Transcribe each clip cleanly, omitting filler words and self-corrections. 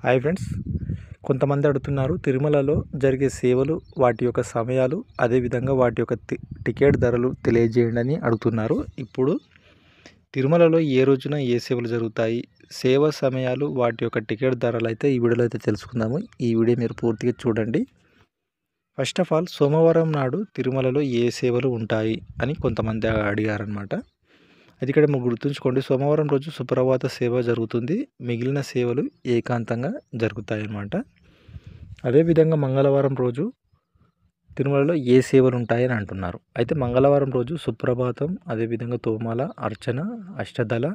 Hi friends, కొంతమంది అడుగుతున్నారు తిరుమలలో జరిగే సేవలు, వాటి యొక్క సమయాలు, అదేవిధంగా వాటి యొక్క టికెట్ ధరలు తెలియజేయండి అని అడుగుతున్నారు. ఇప్పుడు తిరుమలలో ఏ రోజున ఏ సేవలు జరుగుతాయి, సేవ సమయాలు, వాటి యొక్క టికెట్ ధరలు అయితే ఈ వీడియోలో అయితే తెలుసుకుందాము. ఈ వీడియో మీరు పూర్తిగా చూడండి. ఫస్ట్ ఆఫ్ ఆల్, సోమవారం నాడు తిరుమలలో ఏ సేవలు ఉంటాయి అని కొంతమంది అడిగారనమాట. అది ఇక్కడ మీరు గుర్తుంచుకోండి, సోమవారం రోజు సుప్రభాత సేవ జరుగుతుంది, మిగిలిన సేవలు ఏకాంతంగా జరుగుతాయి అన్నమాట. అదేవిధంగా మంగళవారం రోజు తిరుమలలో ఏ సేవలు ఉంటాయని అంటున్నారు. అయితే మంగళవారం రోజు సుప్రభాతం, అదేవిధంగా తోమాల, అర్చన, అష్టదళ,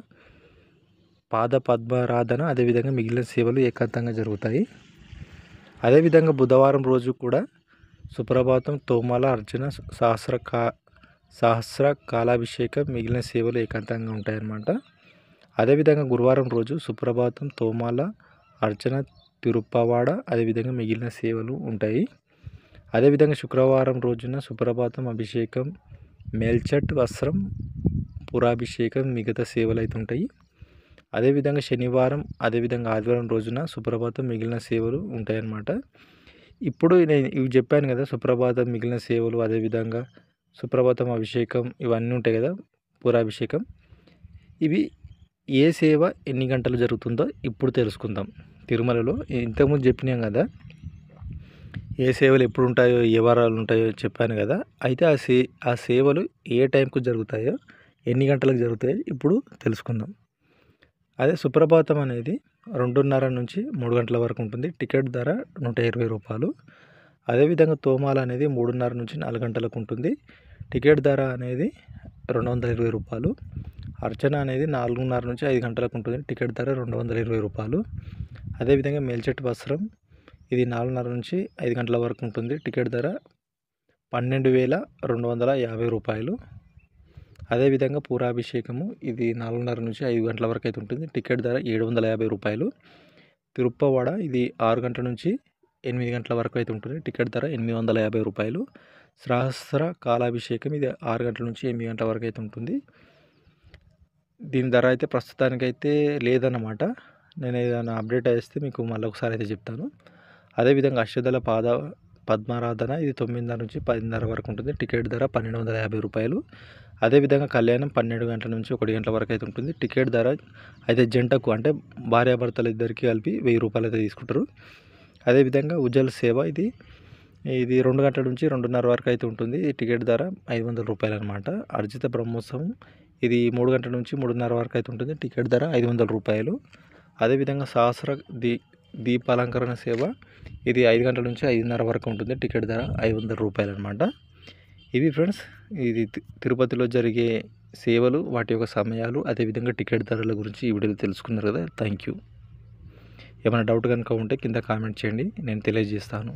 పాద పద్మారాధన, అదేవిధంగా మిగిలిన సేవలు ఏకాంతంగా జరుగుతాయి. అదేవిధంగా బుధవారం రోజు కూడా సుప్రభాతం, తోమాల, అర్చన, సహస్ర కాలాభిషేకం, మిగిలిన సేవలు ఏకాంతంగా ఉంటాయన్నమాట. అదేవిధంగా గురువారం రోజు సుప్రభాతం, తోమాల, అర్చన, తిరుప్పవాడ, అదేవిధంగా మిగిలిన సేవలు ఉంటాయి. అదేవిధంగా శుక్రవారం రోజున సుప్రభాతం, అభిషేకం, మేల్చట్ వస్త్రం, పురాభిషేకం, మిగతా సేవలు అయితే ఉంటాయి. అదేవిధంగా శనివారం, అదేవిధంగా ఆదివారం రోజున సుప్రభాతం, మిగిలిన సేవలు ఉంటాయన్నమాట. ఇప్పుడు నేను ఇవి చెప్పాను కదా, సుప్రభాతం, మిగిలిన సేవలు, అదేవిధంగా సుప్రభాతం, అభిషేకం, ఇవన్నీ ఉంటాయి కదా, పురాభిషేకం. ఇవి ఏ సేవ ఎన్ని గంటలు జరుగుతుందో ఇప్పుడు తెలుసుకుందాం. తిరుమలలో ఇంతకుముందు చెప్పినాం కదా, ఏ సేవలు ఎప్పుడు ఉంటాయో, ఏ వారాలు ఉంటాయో చెప్పాను కదా. అయితే ఆ సేవలు ఏ టైంకు జరుగుతాయో, ఎన్ని గంటలకు జరుగుతాయో ఇప్పుడు తెలుసుకుందాం. అదే సుప్రభాతం అనేది 2:30 నుంచి 3 గంటల వరకు ఉంటుంది. టికెట్ ధర 120 రూపాయలు. అదేవిధంగా తోమాల అనేది 3:30 నుంచి 4 గంటలకు ఉంటుంది. టికెట్ ధర అనేది 220 రూపాయలు. అర్చన అనేది 4:30 నుంచి 5 గంటలకు ఉంటుంది. టికెట్ ధర 220 రూపాయలు. అదేవిధంగా మేల్చెట్టు వస్త్రం, ఇది 4:30 నుంచి 5 గంటల వరకు ఉంటుంది. టికెట్ ధర 12,250 రూపాయలు. అదేవిధంగా పూరాభిషేకము, ఇది 4:30 నుంచి 5 గంటల వరకు అయితే ఉంటుంది. టికెట్ ధర 750 రూపాయలు. తిరుప్పవాడ, ఇది 6 గంటల నుంచి 8 గంటల వరకు అయితే ఉంటుంది. టికెట్ ధర 850 రూపాయలు. సహస్ర కాలాభిషేకం, ఇది 6 గంటల నుంచి 8 గంటల వరకు అయితే ఉంటుంది. దీని ధర అయితే ప్రస్తుతానికైతే లేదన్నమాట. నేను ఏదైనా అప్డేట్ చేస్తే మీకు మళ్ళీ ఒకసారి అయితే చెప్తాను. అదేవిధంగా అష్టదళ పద్మారాధన, ఇది 9:30 నుంచి 10:30 వరకు ఉంటుంది. టికెట్ ధర 1250 రూపాయలు. అదేవిధంగా కళ్యాణం 12 గంటల నుంచి 1 గంటల వరకు అయితే ఉంటుంది. టికెట్ ధర అయితే జంటకు, అంటే భార్యాభర్తలు ఇద్దరికి కలిపి 1000 రూపాయలు అయితే తీసుకుంటారు. అదేవిధంగా ఉజ్జల సేవ, ఇది 2 గంటల నుంచి 2:30 వరకు అయితే ఉంటుంది. టికెట్ ధర 500 రూపాయలు అనమాట. అర్జిత బ్రహ్మోత్సవం, ఇది 3 గంటల నుంచి 3:30 వరకు అయితే ఉంటుంది. టికెట్ ధర 500 రూపాయలు. అదేవిధంగా సహస్ర దీపాలంకరణ సేవ, ఇది 5 గంటల నుంచి 5:30 వరకు ఉంటుంది. టికెట్ ధర 500 రూపాయలు అనమాట. ఇవి ఫ్రెండ్స్, ఇది తిరుపతిలో జరిగే సేవలు, వాటి యొక్క సమయాలు, అదేవిధంగా టికెట్ ధరల గురించి ఈ వీడియోలో తెలుసుకున్నారు కదా. Thank you. ఏమైనా డౌట్ కనుక ఉంటే కింద కామెంట్ చేయండి, నేను తెలియజేస్తాను.